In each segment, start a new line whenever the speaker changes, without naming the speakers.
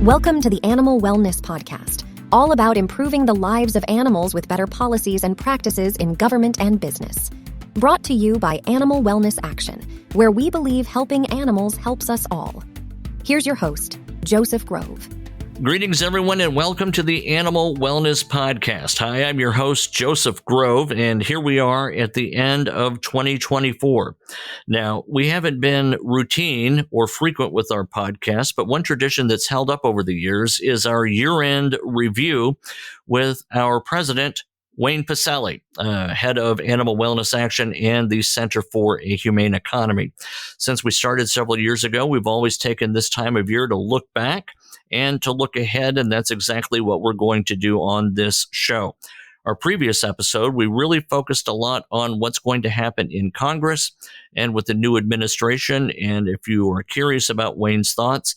Welcome to the Animal Wellness Podcast, all about improving the lives of animals with better policies and practices in government and business. Brought to you by Animal Wellness Action, where we believe helping animals helps us all. Here's your host, Joseph Grove.
Greetings, everyone, and welcome to the Animal Wellness Podcast. Hi, I'm your host, Joseph Grove, and here we are at the end of 2024. Now, we haven't been routine or frequent with our podcast, but one tradition that's held up over the years is our year-end review with our president, Wayne Pacelle, head of Animal Wellness Action and the Center for a Humane Economy. Since we started several years ago, we've always taken this time of year to look back and to look ahead, and that's exactly what we're going to do on this show. Our previous episode, we really focused a lot on what's going to happen in Congress and with the new administration, and if you are curious about Wayne's thoughts,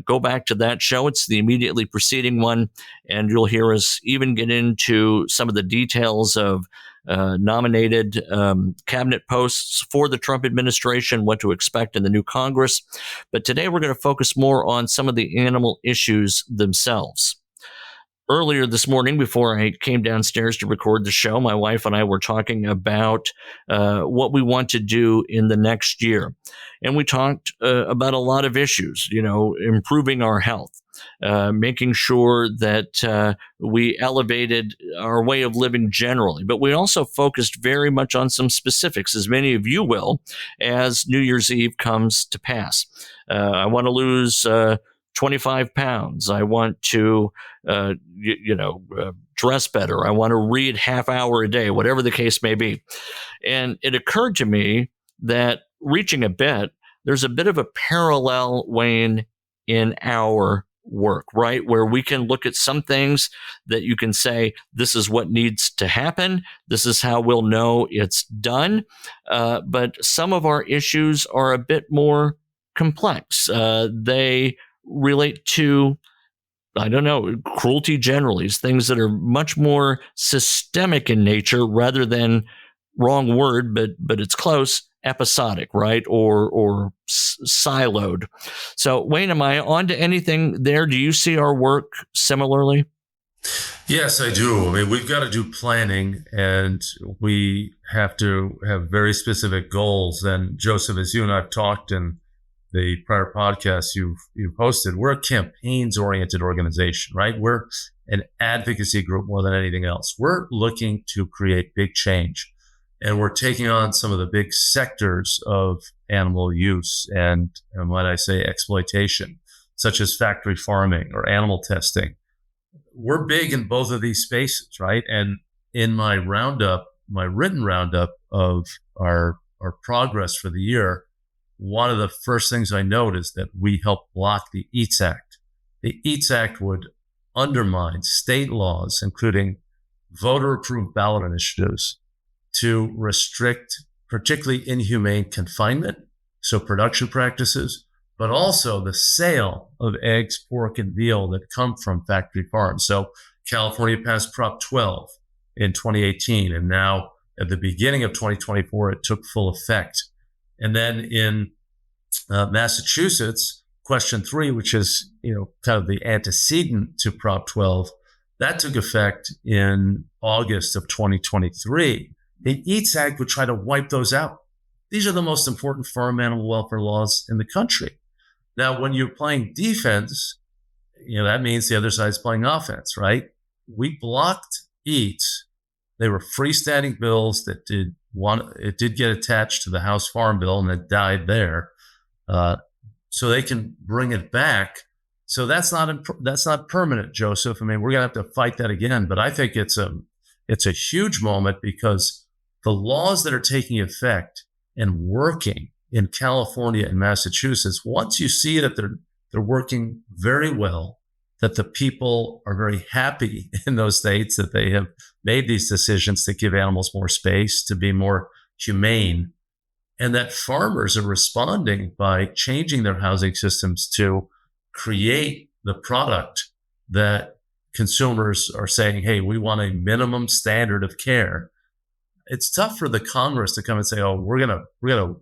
go back to that show. It's the immediately preceding one, and you'll hear us even get into some of the details of nominated cabinet posts for the Trump administration, what to expect in the new Congress. But today we're going to focus more on some of the animal issues themselves. Earlier this morning, before I came downstairs to record the show, my wife and I were talking about what we want to do in the next year. And we talked about a lot of issues, improving our health, making sure that we elevated our way of living generally. But we also focused very much on some specifics, as many of you will, as New Year's Eve comes to pass. I want to lose 25 pounds. I want to, dress better. I want to read half hour a day, whatever the case may be. And it occurred to me that reaching a bit, there's a bit of a parallel, Wayne, in our work, right? Where we can look at some things that you can say, this is what needs to happen. This is how we'll know it's done. But some of our issues are a bit more complex. They relate to, cruelty generally, things that are much more systemic in nature rather than, wrong word, but it's close, episodic, right? Or siloed. So, Wayne, am I on to anything there? Do you see our work similarly?
Yes, I do. I mean, we've got to do planning, and we have to have very specific goals. And Joseph, as you and I've talked in the prior podcasts you've hosted, we're a campaigns-oriented organization, right? We're an advocacy group more than anything else. We're looking to create big change, and we're taking on some of the big sectors of animal use and might I say exploitation, such as factory farming or animal testing. We're big in both of these spaces, right? And in my written roundup of our progress for the year, one of the first things I note is that we helped block the EATS Act. The EATS Act would undermine state laws, including voter-approved ballot initiatives, to restrict particularly inhumane confinement, so production practices, but also the sale of eggs, pork, and veal that come from factory farms. So California passed Prop 12 in 2018, and now at the beginning of 2024, it took full effect. And then in Massachusetts, Question 3, which is kind of the antecedent to Prop 12, that took effect in August of 2023. The EATS Act would try to wipe those out. These are the most important farm animal welfare laws in the country. Now, when you're playing defense, that means the other side's playing offense, right? We blocked EATS. They were freestanding bills that did get attached to the House Farm Bill, and it died there. So they can bring it back. So that's not permanent, Joseph. I mean, we're gonna have to fight that again. But I think it's a huge moment, because the laws that are taking effect and working in California and Massachusetts, once you see that they're working very well, that the people are very happy in those states that they have made these decisions to give animals more space, to be more humane, and that farmers are responding by changing their housing systems to create the product that consumers are saying, hey, we want a minimum standard of care. It's tough for the Congress to come and say, oh, we're gonna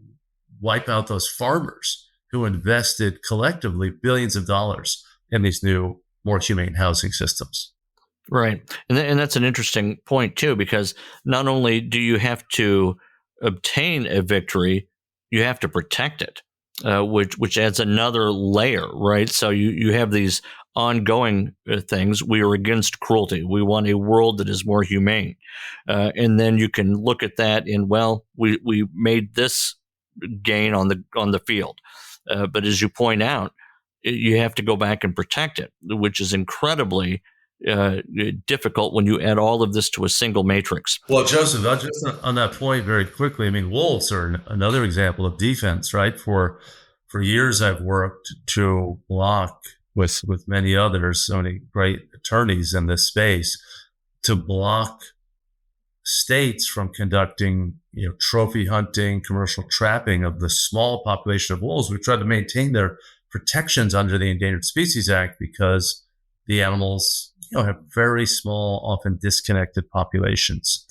wipe out those farmers who invested collectively billions of dollars in these new, more humane housing systems.
Right. And that's an interesting point, too, because not only do you have to obtain a victory, you have to protect it, which adds another layer, right? So you have these ongoing things. We are against cruelty. We want a world that is more humane. And then you can look at that and, well, we made this gain on the field. But as you point out, you have to go back and protect it, which is incredibly difficult when you add all of this to a single matrix.
Well, Joseph, just on that point very quickly, I mean, wolves are another example of defense, right? For years, I've worked to block with many others, so many great attorneys in this space, to block states from conducting, trophy hunting, commercial trapping of the small population of wolves. We've tried to maintain their protections under the Endangered Species Act because the animals, have very small, often disconnected populations.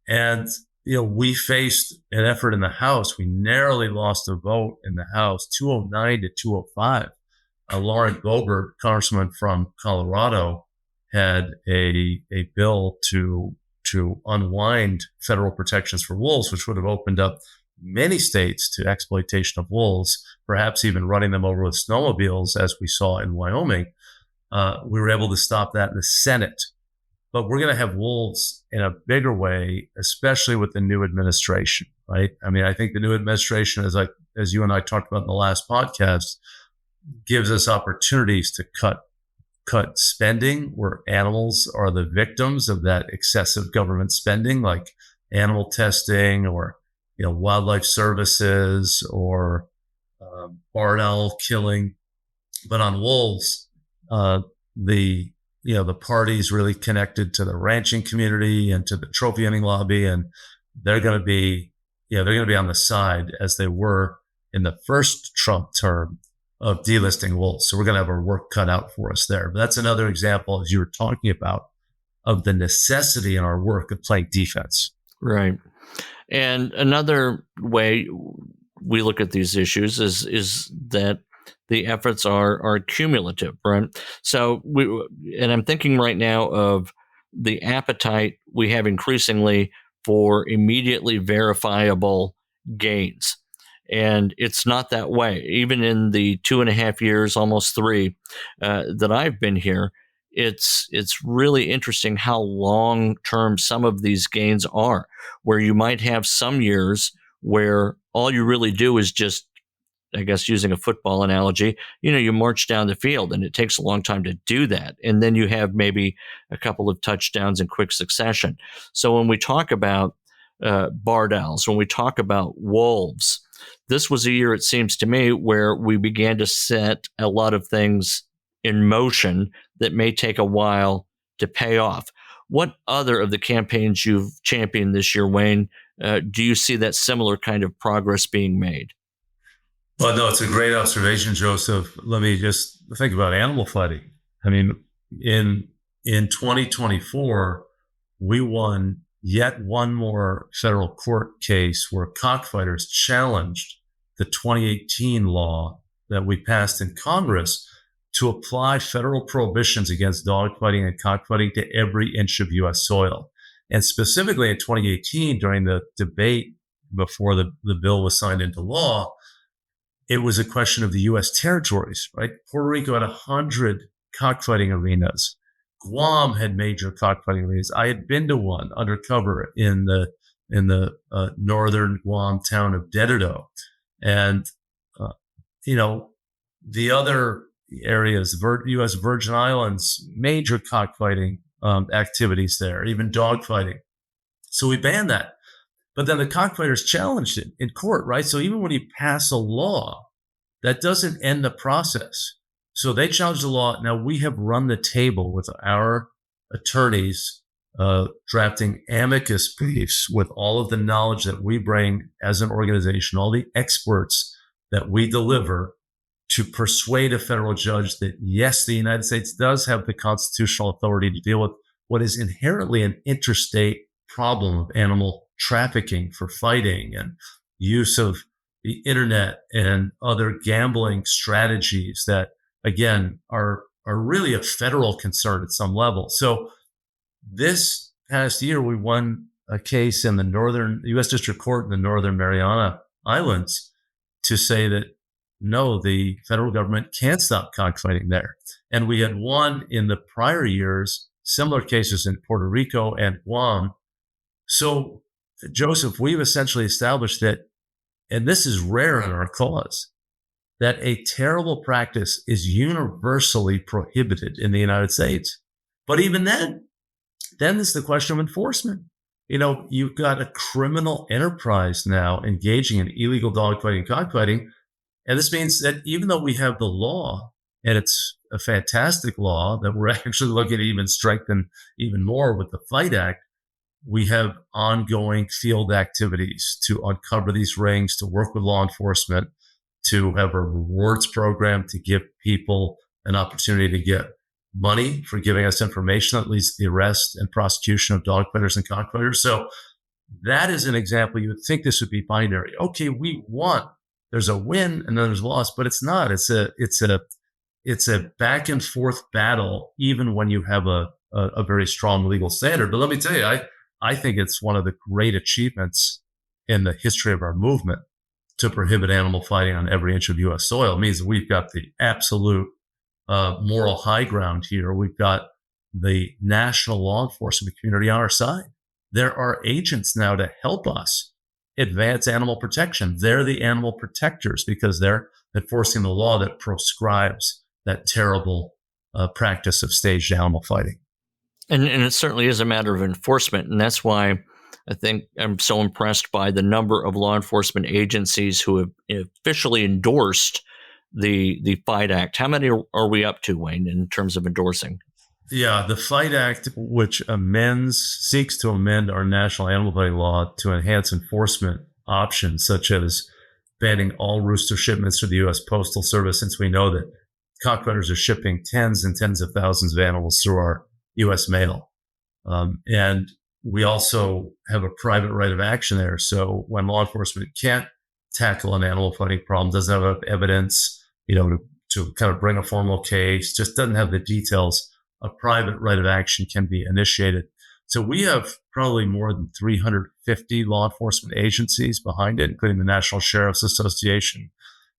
And, we faced an effort in the House. We narrowly lost a vote in the House, 209 to 205. Lauren Boebert, congressman from Colorado, had a bill to unwind federal protections for wolves, which would have opened up many states to exploitation of wolves, perhaps even running them over with snowmobiles, as we saw in Wyoming. We were able to stop that in the Senate. But we're going to have wolves in a bigger way, especially with the new administration, right? I mean, I think the new administration, as you and I talked about in the last podcast, gives us opportunities to cut spending where animals are the victims of that excessive government spending, like animal testing or wildlife services or barn owl killing. But on wolves, the party's really connected to the ranching community and to the trophy hunting lobby, and they're going to be on the side, as they were in the first Trump term, of delisting wolves. So we're going to have our work cut out for us there. But that's another example, as you were talking about, of the necessity in our work of playing defense.
Right. And another way we look at these issues is that the efforts are cumulative, right? So I'm thinking right now of the appetite we have increasingly for immediately verifiable gains. And it's not that way. Even in the 2.5 years, almost 3, that I've been here, it's really interesting how long-term some of these gains are, where you might have some years where all you really do is just, I guess, using a football analogy, you march down the field and it takes a long time to do that. And then you have maybe a couple of touchdowns in quick succession. So when we talk about barred owls, when we talk about wolves, this was a year, it seems to me, where we began to set a lot of things in motion that may take a while to pay off. What other of the campaigns you've championed this year, Wayne, do you see that similar kind of progress being made?
Well, no, it's a great observation, Joseph. Let me just think about animal fighting. I mean, in 2024, we won yet one more federal court case where cockfighters challenged the 2018 law that we passed in Congress to apply federal prohibitions against dogfighting and cockfighting to every inch of U.S. soil. And specifically in 2018, during the debate before the bill was signed into law, it was a question of the U.S. territories, right? Puerto Rico had 100 cockfighting arenas. Guam had major cockfighting arenas. I had been to one undercover in the northern Guam town of Dededo. And, the other areas, U.S. Virgin Islands, major cockfighting activities there, even dogfighting. So we banned that. But then the cockfighters challenged it in court, right? So even when you pass a law, that doesn't end the process. So they challenged the law. Now we have run the table with our attorneys drafting amicus briefs with all of the knowledge that we bring as an organization, all the experts that we deliver, to persuade a federal judge that, yes, the United States does have the constitutional authority to deal with what is inherently an interstate problem of animal trafficking for fighting and use of the internet and other gambling strategies that, again, are are really a federal concern at some level. So this past year, we won a case in the U.S. District Court in the Northern Mariana Islands to say that no, the federal government can't stop cockfighting there. And we had won in the prior years similar cases in Puerto Rico and Guam. So, Joseph, we've essentially established that, and this is rare in our cause, that a terrible practice is universally prohibited in the United States. But even then there's the question of enforcement. You've got a criminal enterprise now engaging in illegal dogfighting and cockfighting. And this means that even though we have the law, and it's a fantastic law that we're actually looking to even strengthen even more with the Fight Act, we have ongoing field activities to uncover these rings, to work with law enforcement, to have a rewards program to give people an opportunity to get money for giving us information that leads to the arrest and prosecution of dogfighters and cockfighters. So that is an example. You would think this would be binary. Okay, we won. There's a win and then there's a loss, but it's not. It's a back and forth battle, even when you have a very strong legal standard. But let me tell you, I think it's one of the great achievements in the history of our movement to prohibit animal fighting on every inch of U.S. soil. It means that we've got the absolute moral high ground here. We've got the national law enforcement community on our side. There are agents now to help us advance animal protection. They're the animal protectors because they're enforcing the law that proscribes that terrible practice of staged animal fighting.
And it certainly is a matter of enforcement. And that's why I think I'm so impressed by the number of law enforcement agencies who have officially endorsed the Fight Act. How many are we up to, Wayne, in terms of endorsing?
Yeah, the Fight Act, which seeks to amend our national animal fighting law to enhance enforcement options, such as banning all rooster shipments to the U.S. Postal Service, since we know that cockfighters are shipping tens and tens of thousands of animals through our U.S. mail. And we also have a private right of action there. So when law enforcement can't tackle an animal fighting problem, doesn't have evidence, to kind of bring a formal case, just doesn't have the details, a private right of action can be initiated. So we have probably more than 350 law enforcement agencies behind it, including the National Sheriff's Association,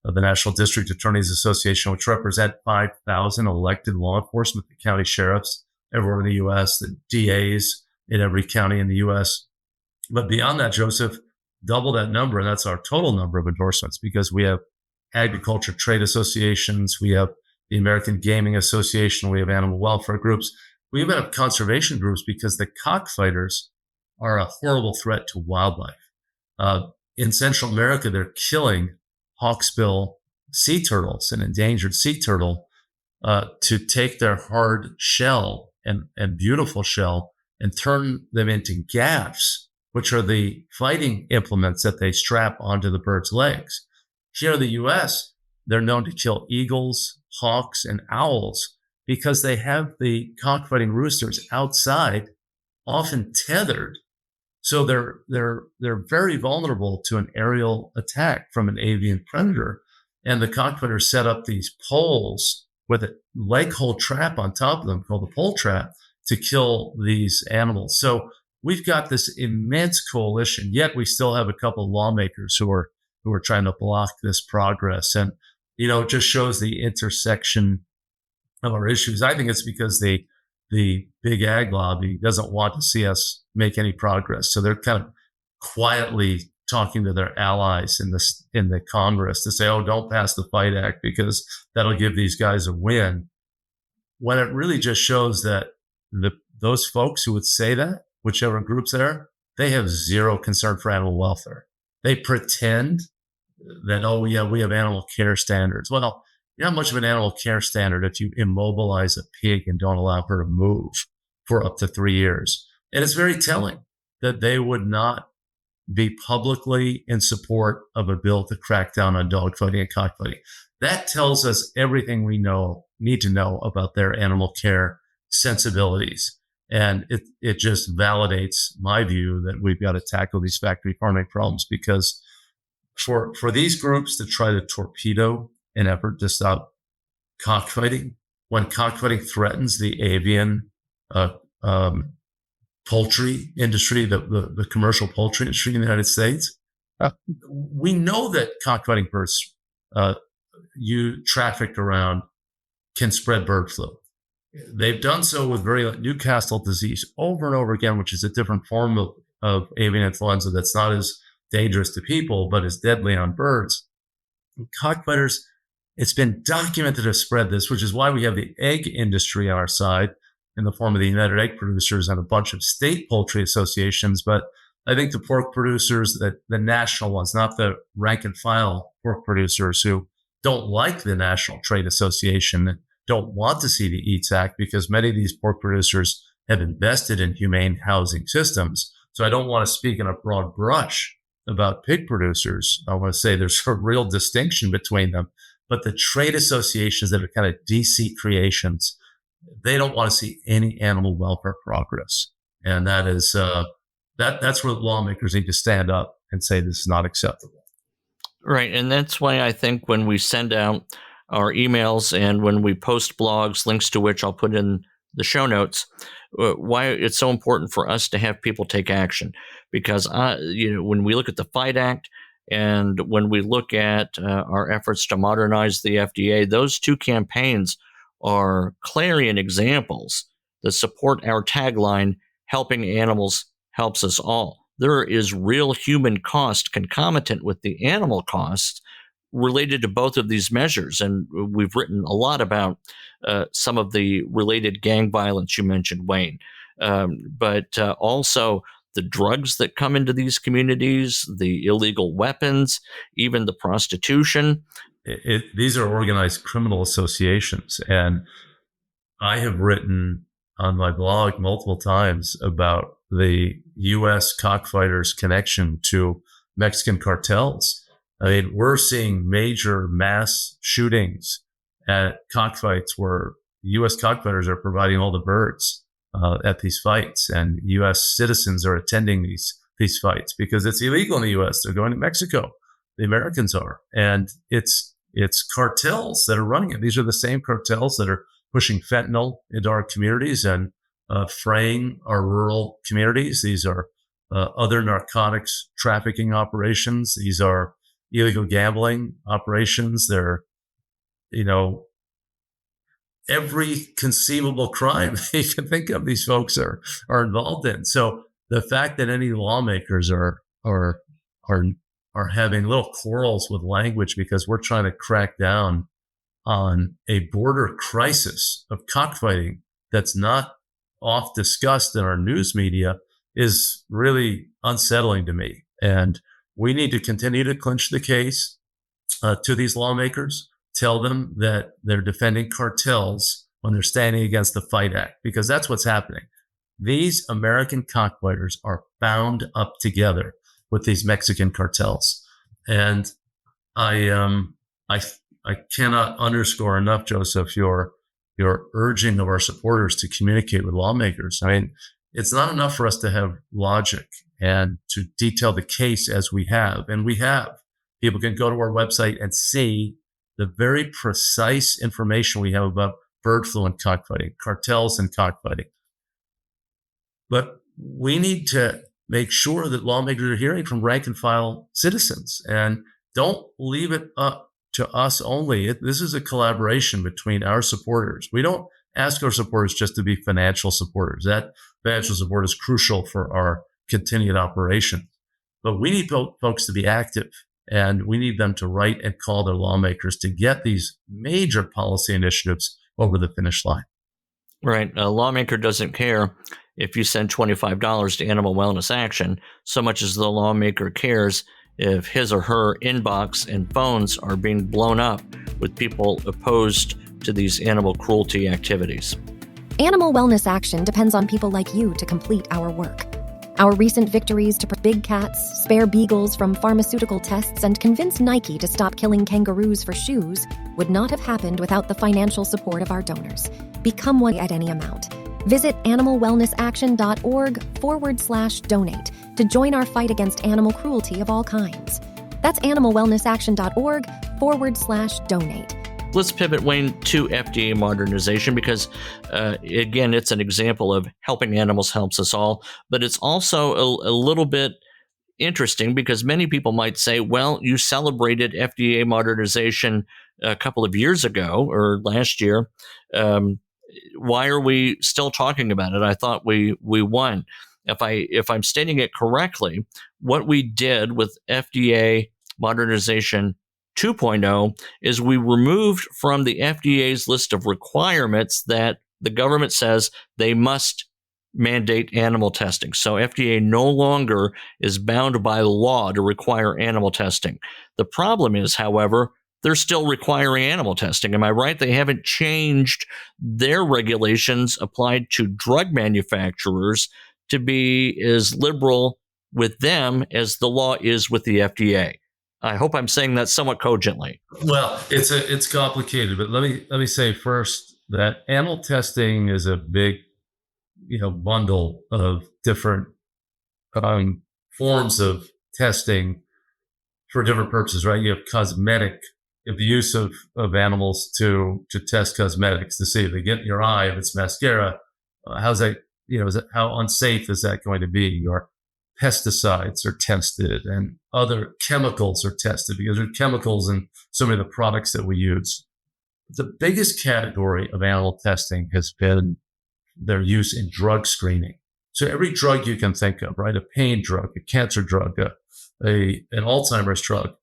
the National District Attorneys Association, which represent 5,000 elected law enforcement, the county sheriffs everywhere in the U.S., the DAs in every county in the U.S. But beyond that, Joseph, double that number, and that's our total number of endorsements, because we have agriculture trade associations, we have the American Gaming Association, we have animal welfare groups, we even have conservation groups, because the cockfighters are a horrible threat to wildlife. In Central America, they're killing hawksbill sea turtles, an endangered sea turtle, to take their hard shell and beautiful shell and turn them into gaffs, which are the fighting implements that they strap onto the bird's legs. Here in the U.S., they're known to kill eagles, hawks, and owls because they have the cockfighting roosters outside, often tethered. So they're very vulnerable to an aerial attack from an avian predator. And the cockfighters set up these poles with a leg hold trap on top of them called the pole trap to kill these animals. So we've got this immense coalition, yet we still have a couple of lawmakers who are trying to block this progress. And, it just shows the intersection of our issues. I think it's because the big ag lobby doesn't want to see us make any progress. So they're kind of quietly talking to their allies in the Congress to say, oh, don't pass the Fight Act because that'll give these guys a win. When it really just shows that those folks who would say that, whichever groups they are, they have zero concern for animal welfare. They pretend that, oh, yeah, we have animal care standards. Well, you're not much of an animal care standard if you immobilize a pig and don't allow her to move for up to 3 years. And it's very telling that they would not be publicly in support of a bill to crack down on dogfighting and cockfighting. That tells us everything we need to know about their animal care sensibilities. And it just validates my view that we've got to tackle these factory farming problems, because for these groups to try to torpedo an effort to stop cockfighting when cockfighting threatens the avian poultry industry, the commercial poultry industry in the United States. We know that cockfighting birds you trafficked around can spread bird flu. They've done so with Newcastle disease over and over again, which is a different form of avian influenza that's not as dangerous to people, but is deadly on birds. And cockfighters, it's been documented to spread this, which is why we have the egg industry on our side in the form of the United Egg Producers and a bunch of state poultry associations. But I think the pork producers, the national ones, not the rank and file pork producers who don't like the National Trade Association, don't want to see the EATS Act, because many of these pork producers have invested in humane housing systems. So I don't want to speak in a broad brush about pig producers. I want to say there's a real distinction between them. But the trade associations that are kind of DC creations, they don't want to see any animal welfare progress. And that is that's where lawmakers need to stand up and say this is not acceptable.
Right. And that's why I think when we send out our emails and when we post blogs, links to which I'll put in the show notes, why it's so important for us to have people take action. Because when we look at the FIGHT Act and when we look at our efforts to modernize the FDA, those two campaigns are clarion examples that support our tagline, helping animals helps us all. There is real human cost concomitant with the animal cost related to both of these measures. And we've written a lot about some of the related gang violence you mentioned, Wayne, but also the drugs that come into these communities, the illegal weapons, even the prostitution.
These are organized criminal associations. And I have written on my blog multiple times about the U.S. cockfighters' connection to Mexican cartels. I mean, we're seeing major mass shootings at cockfights where U.S. cockfighters are providing all the birds at these fights, and U.S. citizens are attending these fights because it's illegal in the U.S. They're going to Mexico. The Americans are, and it's cartels that are running it. These are the same cartels that are pushing fentanyl into our communities and fraying our rural communities. These are other narcotics trafficking operations. These are illegal gambling operations. They're, every conceivable crime you can think of, these folks are involved in. So the fact that any lawmakers are having little quarrels with language because we're trying to crack down on a border crisis of cockfighting that's not oft discussed in our news media is really unsettling to me. And we need to continue to clinch the case to these lawmakers, tell them that they're defending cartels when they're standing against the FIGHT Act, because that's what's happening. These American cockfighters are bound up together with these Mexican cartels. And I cannot underscore enough, Joseph, your urging of our supporters to communicate with lawmakers. I mean, it's not enough for us to have logic and to detail the case as we have. And we have. People can go to our website and see the very precise information we have about bird flu and cockfighting, cartels and cockfighting. But we need to make sure that lawmakers are hearing from rank and file citizens, and don't leave it up to us only. This is a collaboration between our supporters. We don't ask our supporters just to be financial supporters. That financial support is crucial for our continued operation. But we need folks to be active, and we need them to write and call their lawmakers to get these major policy initiatives over the finish line.
Right. A lawmaker doesn't care if you send $25 to Animal Wellness Action so much as the lawmaker cares if his or her inbox and phones are being blown up with people opposed to these animal cruelty activities.
Animal Wellness Action depends on people like you to complete our work. Our recent victories to protect big cats, spare beagles from pharmaceutical tests, and convince Nike to stop killing kangaroos for shoes would not have happened without the financial support of our donors. Become one at any amount. Visit animalwellnessaction.org/donate to join our fight against animal cruelty of all kinds. That's animalwellnessaction.org/donate.
let's pivot, Wayne, to FDA modernization because, again, it's an example of helping animals helps us all, but it's also a little bit interesting because many people might say, well, you celebrated FDA modernization a couple of years ago or last year. Why are we still talking about it? I thought we won. If I'm stating it correctly, what we did with FDA modernization 2.0 is we removed from the FDA's list of requirements that the government says they must mandate animal testing. So FDA no longer is bound by law to require animal testing. The problem is, however, they're still requiring animal testing. Am I right? They haven't changed their regulations applied to drug manufacturers to be as liberal with them as the law is with the FDA. I hope I'm saying that somewhat cogently.
Well, it's complicated, but let me say first that animal testing is a big, bundle of different forms of testing for different purposes, right? You have cosmetic, the use of animals to test cosmetics to see if they get in your eye, if it's mascara, how's that, how unsafe is that going to be? Or pesticides are tested and other chemicals are tested because there are chemicals in so many of the products that we use. The biggest category of animal testing has been their use in drug screening. So every drug you can think of, right? A pain drug, a cancer drug, an Alzheimer's drug.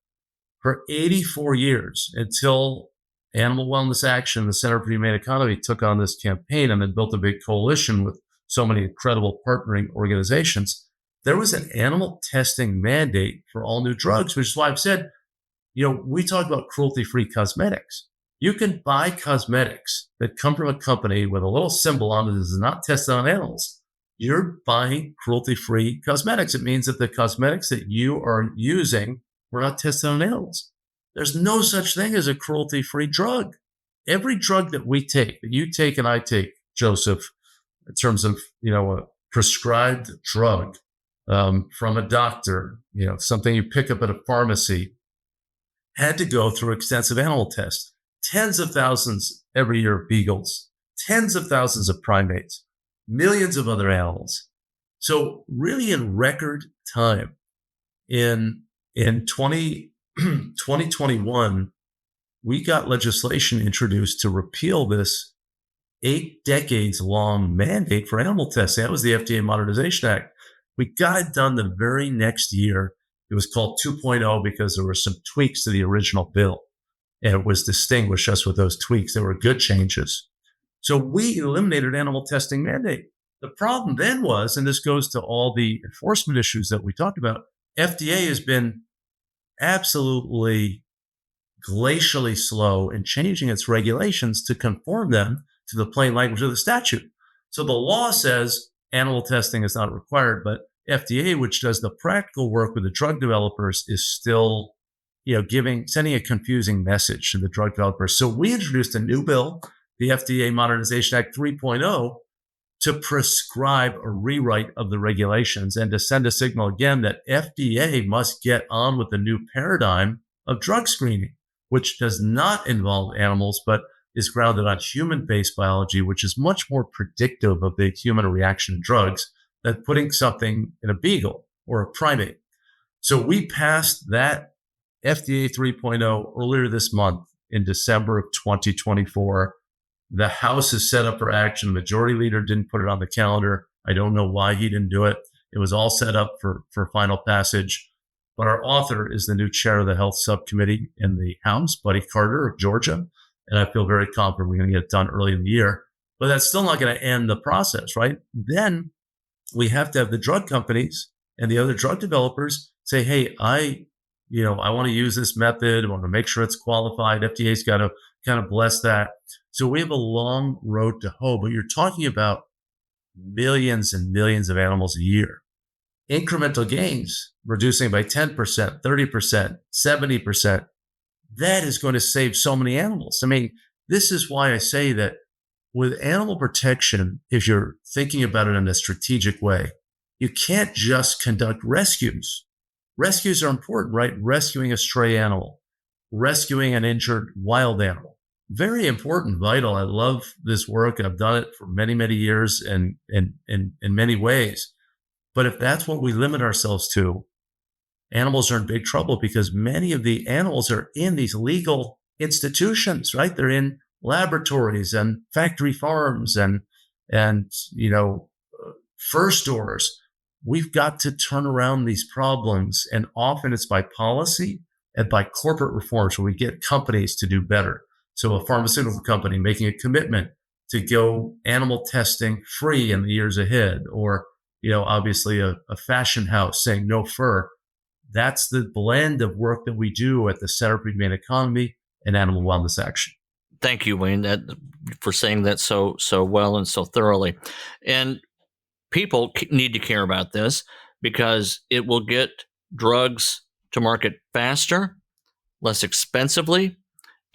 For 84 years, until Animal Wellness Action, the Center for Humane Economy, took on this campaign and then built a big coalition with so many incredible partnering organizations, there was an animal testing mandate for all new drugs, which is why I've said, we talk about cruelty-free cosmetics. You can buy cosmetics that come from a company with a little symbol on it that is not tested on animals. You're buying cruelty-free cosmetics. It means that the cosmetics that you are using were not tested on animals. There's no such thing as a cruelty-free drug. Every drug that we take, that you take and I take, Joseph, in terms of, a prescribed drug from a doctor, something you pick up at a pharmacy, had to go through extensive animal tests. Tens of thousands every year of beagles, tens of thousands of primates, millions of other animals. So really in record time, in 2021, we got legislation introduced to repeal this 8 decades long mandate for animal testing. That was the FDA Modernization Act. We got it done the very next year. It was called 2.0 because there were some tweaks to the original bill. And it was distinguished us with those tweaks. They were good changes. So we eliminated animal testing mandate. The problem then was, and this goes to all the enforcement issues that we talked about, FDA has been absolutely glacially slow in changing its regulations to conform them to the plain language of the statute. So the law says animal testing is not required, but FDA, which does the practical work with the drug developers, is still sending a confusing message to the drug developers. So we introduced a new bill, the FDA Modernization Act 3.0, to prescribe a rewrite of the regulations and to send a signal again that FDA must get on with the new paradigm of drug screening, which does not involve animals, but is grounded on human-based biology, which is much more predictive of the human reaction to drugs than putting something in a beagle or a primate. So we passed that FDA 3.0 earlier this month in December of 2024. The House is set up for action. The majority leader didn't put it on the calendar. I don't know why he didn't do it. It was all set up for final passage. But our author is the new chair of the Health Subcommittee in the House, Buddy Carter of Georgia. And I feel very confident we're going to get it done early in the year. But that's still not going to end the process, right? Then we have to have the drug companies and the other drug developers say, hey, I want to use this method. I want to make sure it's qualified. FDA's got to kind of bless that. So we have a long road to hoe, but you're talking about millions and millions of animals a year. Incremental gains, reducing by 10%, 30%, 70%. That is going to save so many animals. I mean, this is why I say that with animal protection, if you're thinking about it in a strategic way, you can't just conduct rescues. Rescues are important, right? Rescuing a stray animal, rescuing an injured wild animal. very important, vital. I love this work. I've done it for many, many years and in many ways. But if that's what we limit ourselves to, animals are in big trouble because many of the animals are in these legal institutions, right? They're in laboratories and factory farms and fur stores. We've got to turn around these problems. And often it's by policy and by corporate reforms where we get companies to do better. So a pharmaceutical company making a commitment to go animal testing free in the years ahead, or, obviously a fashion house saying no fur. That's the blend of work that we do at the Center for Humane Economy and Animal Wellness Action.
Thank you, Wayne, for saying that so well and so thoroughly. And people need to care about this because it will get drugs to market faster, less expensively,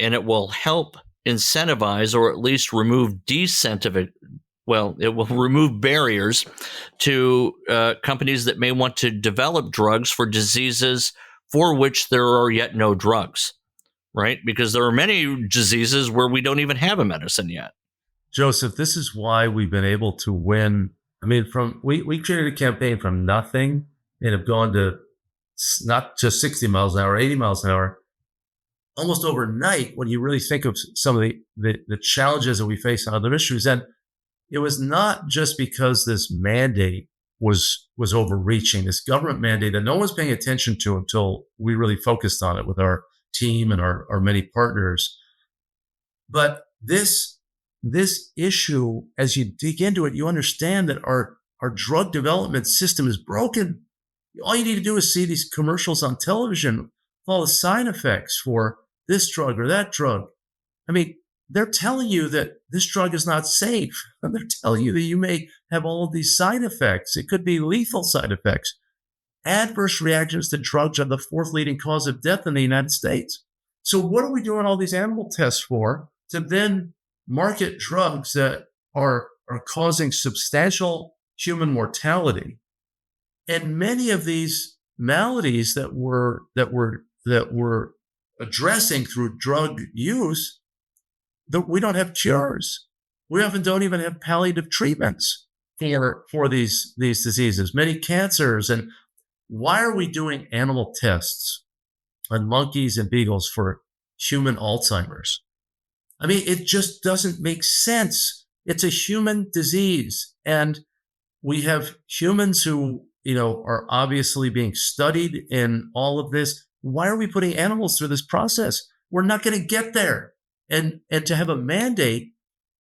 and it will help incentivize or at least remove it will remove barriers to companies that may want to develop drugs for diseases for which there are yet no drugs, right? Because there are many diseases where we don't even have a medicine yet.
Joseph, this is why we've been able to win. I mean, we created a campaign from nothing and have gone to not just 60 miles an hour, 80 miles an hour, almost overnight when you really think of some of the challenges that we face on other issues. And it was not just because this mandate was overreaching, this government mandate that no one's paying attention to until we really focused on it with our team and our many partners. But this issue, as you dig into it, you understand that our drug development system is broken. All you need to do is see these commercials on television with all the side effects for this drug or that drug. I mean, they're telling you that this drug is not safe. And they're telling you that you may have all of these side effects. It could be lethal side effects. Adverse reactions to drugs are the fourth leading cause of death in the United States. So what are we doing all these animal tests for? To then market drugs that are causing substantial human mortality. And many of these maladies that we're addressing through drug use, that we don't have cures. We often don't even have palliative treatments for these diseases, many cancers. And why are we doing animal tests on monkeys and beagles for human Alzheimer's? I mean, it just doesn't make sense. It's a human disease. And we have humans who, are obviously being studied in all of this. Why are we putting animals through this process? We're not going to get there. And to have a mandate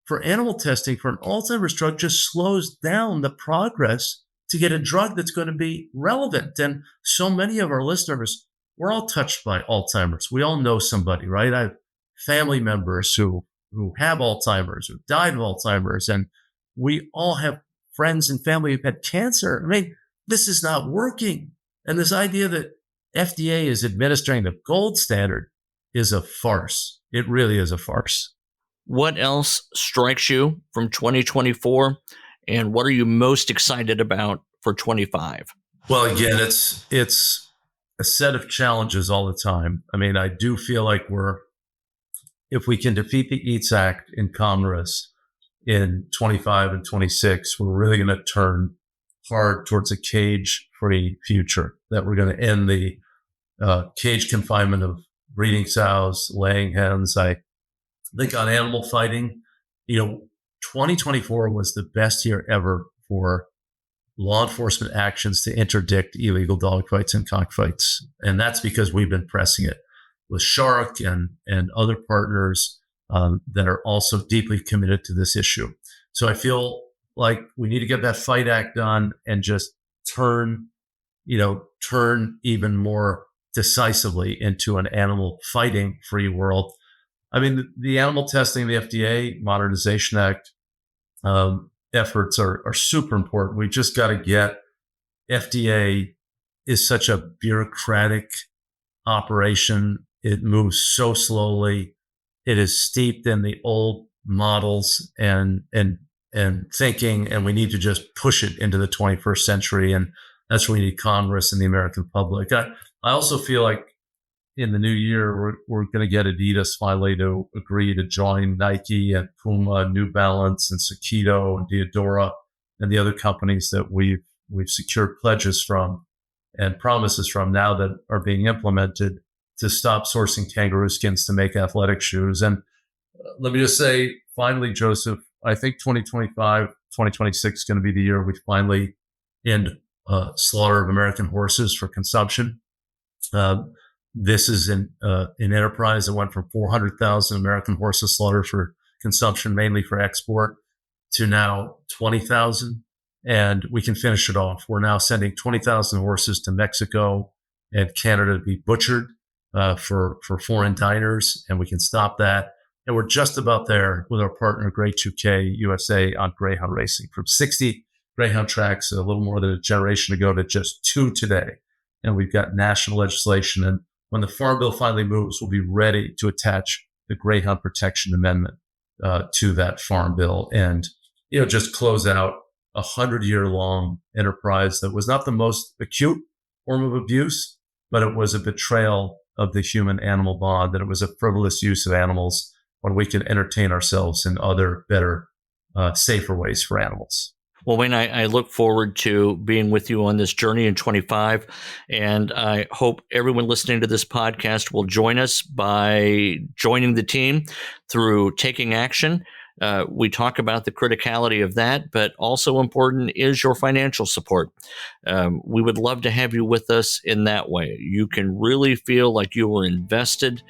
for animal testing for an Alzheimer's drug just slows down the progress to get a drug that's going to be relevant. And so many of our listeners, we're all touched by Alzheimer's. We all know somebody, right? I have family members who have Alzheimer's, who died of Alzheimer's, and we all have friends and family who've had cancer. I mean, this is not working. And this idea that FDA is administering the gold standard is a farce. It really is a farce.
What else strikes you from 2024? And what are you most excited about for 25?
Well, again, it's a set of challenges all the time. I mean, I do feel like if we can defeat the EATS Act in Congress in 25 and 26, we're really going to turn hard towards a cage-free future, that we're going to end the cage confinement of breeding sows, laying hens. I think on animal fighting, 2024 was the best year ever for law enforcement actions to interdict illegal dog fights and cockfights. And that's because we've been pressing it with Shark and other partners that are also deeply committed to this issue. So I feel like we need to get that Fight Act done and just turn even more decisively into an animal fighting free world. I mean, the animal testing, the FDA Modernization Act efforts are super important. We just got to get, FDA is such a bureaucratic operation. It moves so slowly. It is steeped in the old models and thinking, and we need to just push it into the 21st century. And that's where we need Congress and the American public. I also feel like, in the new year, we're going to get Adidas finally to agree to join Nike and Puma, New Balance, and Sakito and Diadora and the other companies that we've secured pledges from and promises from now that are being implemented to stop sourcing kangaroo skins to make athletic shoes. And let me just say, finally, Joseph, I think 2026 is going to be the year we finally end slaughter of American horses for consumption. This is an enterprise that went from 400,000 American horses slaughtered for consumption, mainly for export, to now 20,000. And we can finish it off. We're now sending 20,000 horses to Mexico and Canada to be butchered for foreign diners, and we can stop that. And we're just about there with our partner, Grade 2K USA, on greyhound racing. From 60 greyhound tracks a little more than a generation ago to just 2 today. And we've got national legislation. And when the Farm Bill finally moves, we'll be ready to attach the Greyhound Protection Amendment to that Farm Bill and, just close out a 100-year-long enterprise that was not the most acute form of abuse, but it was a betrayal of the human-animal bond, that it was a frivolous use of animals when we can entertain ourselves in other, better, safer ways for animals.
Well, Wayne, I look forward to being with you on this journey in 25, and I hope everyone listening to this podcast will join us by joining the team through taking action. We talk about the criticality of that, but also important is your financial support. We would love to have you with us in that way. You can really feel like you were invested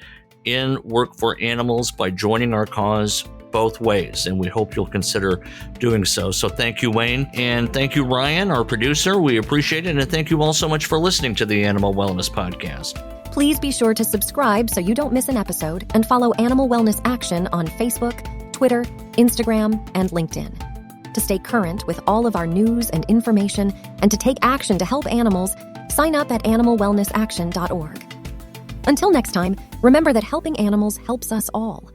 in work for animals by joining our cause both ways, and we hope you'll consider doing so. So thank you, Wayne, and thank you, Ryan, our producer. We appreciate it, and thank you all so much for listening to the Animal Wellness Podcast.
Please be sure to subscribe so you don't miss an episode, and follow Animal Wellness Action on Facebook, Twitter, Instagram, and LinkedIn. To stay current with all of our news and information and to take action to help animals, sign up at animalwellnessaction.org. Until next time, remember that helping animals helps us all.